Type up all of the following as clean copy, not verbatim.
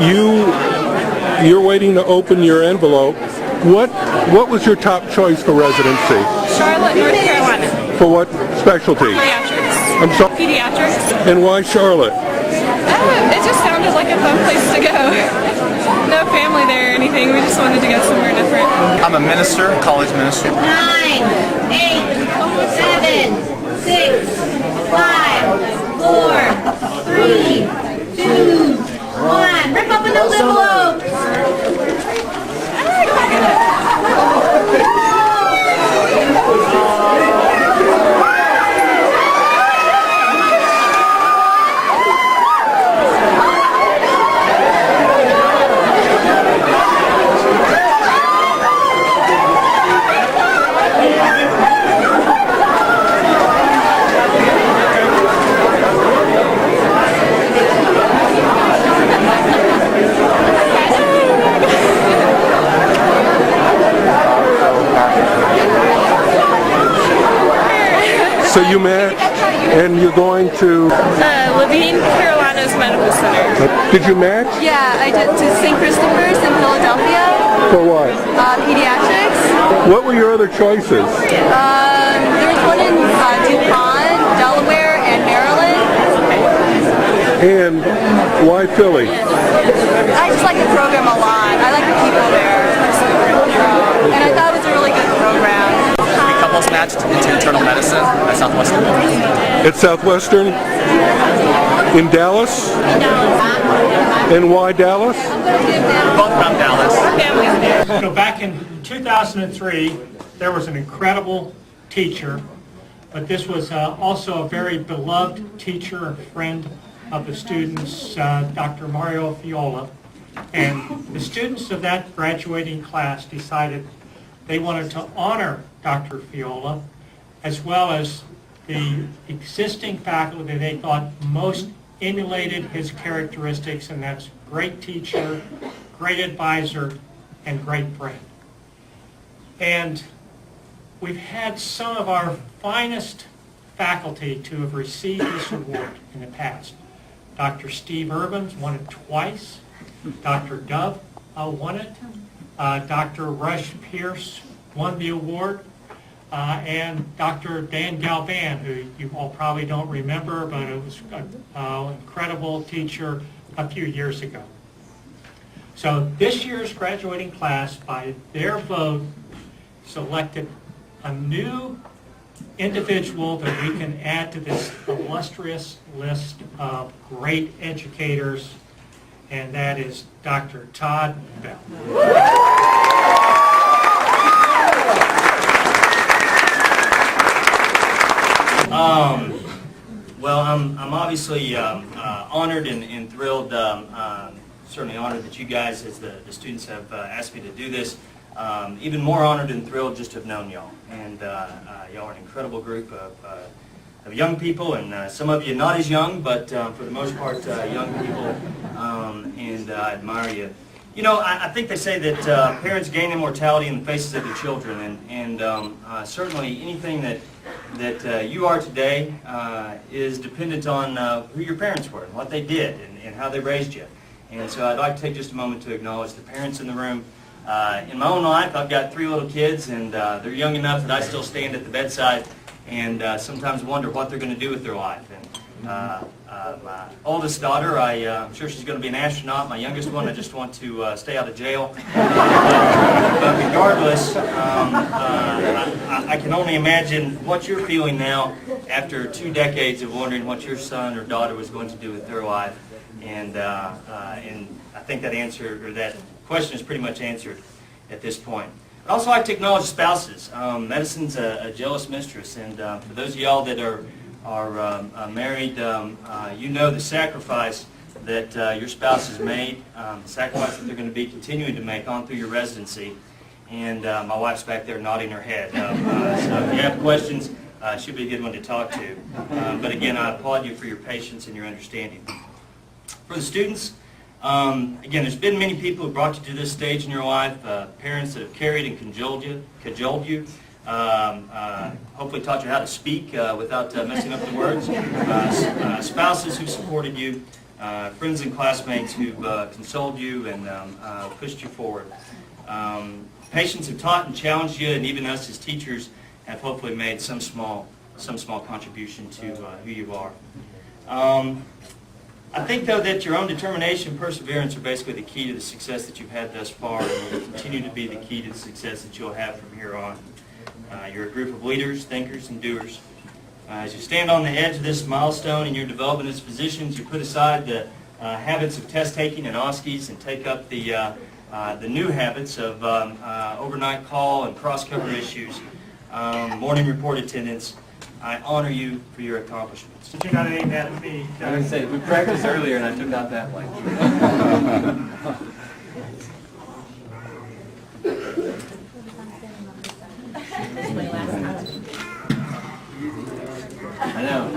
you're waiting to open your envelope. What was your top choice for residency? Charlotte, North Carolina. For what specialty? Pediatrics. I'm sorry. Pediatrics. And why Charlotte? It just sounded like a fun place to go. No family there or anything. We just wanted to go somewhere different. I'm a minister, college minister. 9, 8, 7, 6, 5, 4, 3, 2, 1. Rip open those envelopes. So you met, and you're going to... Levine, Carolina's Medical Center. Did you match? Yeah, I did to St. Christopher's in Philadelphia. For what? Pediatrics. What were your other choices? There was one in DuPont, Delaware, and Maryland. And why Philly? I just like the program a lot. I like the people there. And I thought it was a really good program. We couples matched into internal medicine at Southwestern. At Southwestern? In Dallas? And why Dallas? Both from Dallas. So back in 2003, there was an incredible teacher, but this was also a very beloved teacher and friend of the students, Dr. Amarillo Fiola. And the students of that graduating class decided they wanted to honor Dr. Fiola, as well as the existing faculty they thought most emulated his characteristics, and that's great teacher, great advisor, and great friend. And we've had some of our finest faculty to have received this award in the past. Dr. Steve Urbans won it twice. Dr. Dove won it. Dr. Rush Pierce won the award. And Dr. Dan Galvan, who you all probably don't remember, but it was an incredible teacher a few years ago. So this year's graduating class, by their vote, selected a new individual that we can add to this illustrious list of great educators, and that is Dr. Todd Bell. Well, I'm obviously honored and thrilled, certainly honored that you guys, as the students, have asked me to do this. Even more honored and thrilled just to have known y'all. And y'all are an incredible group of young people, and some of you not as young, but for the most part young people, and I admire you. You know, I think they say that parents gain immortality in the faces of their children, and certainly anything that you are today is dependent on who your parents were and what they did and how they raised you. And so I'd like to take just a moment to acknowledge the parents in the room. In my own life, I've got 3 little kids, and they're young enough that I still stand at the bedside and sometimes wonder what they're going to do with their life. And my oldest daughter, I'm sure she's going to be an astronaut. My youngest one, I just want to stay out of jail. But regardless, I can only imagine what you're feeling now after 2 decades of wondering what your son or daughter was going to do with their life. And I think that answer, or that question, is pretty much answered at this point. I'd also like to acknowledge spouses. Medicine's a jealous mistress, and for those of y'all that are married, you know the sacrifice that your spouse has made, the sacrifice that they're going to be continuing to make on through your residency. And my wife's back there nodding her head. So if you have questions, she'll be a good one to talk to. But again, I applaud you for your patience and your understanding. For the students, again, there's been many people who brought you to this stage in your life, parents that have carried and cajoled you, hopefully taught you how to speak without messing up the words, spouses who supported you, friends and classmates who've consoled you and pushed you forward. Patients have taught and challenged you, and even us as teachers have hopefully made some small contribution to who you are. I think, though, that your own determination and perseverance are basically the key to the success that you've had thus far, and will continue to be the key to the success that you'll have from here on. You're a group of leaders, thinkers, and doers. As you stand on the edge of this milestone in your development as physicians, you put aside the habits of test-taking and OSCEs and take up the new habits of overnight call and cross-cover issues, morning report attendance. I honor you for your accomplishments. But you got to aim that at me. I was going to say, we practiced earlier and I took out that way. I know.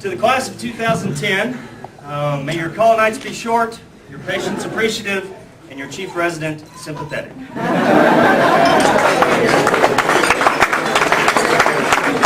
To the class of 2010, may your call nights be short, your patients appreciative, and your chief resident sympathetic.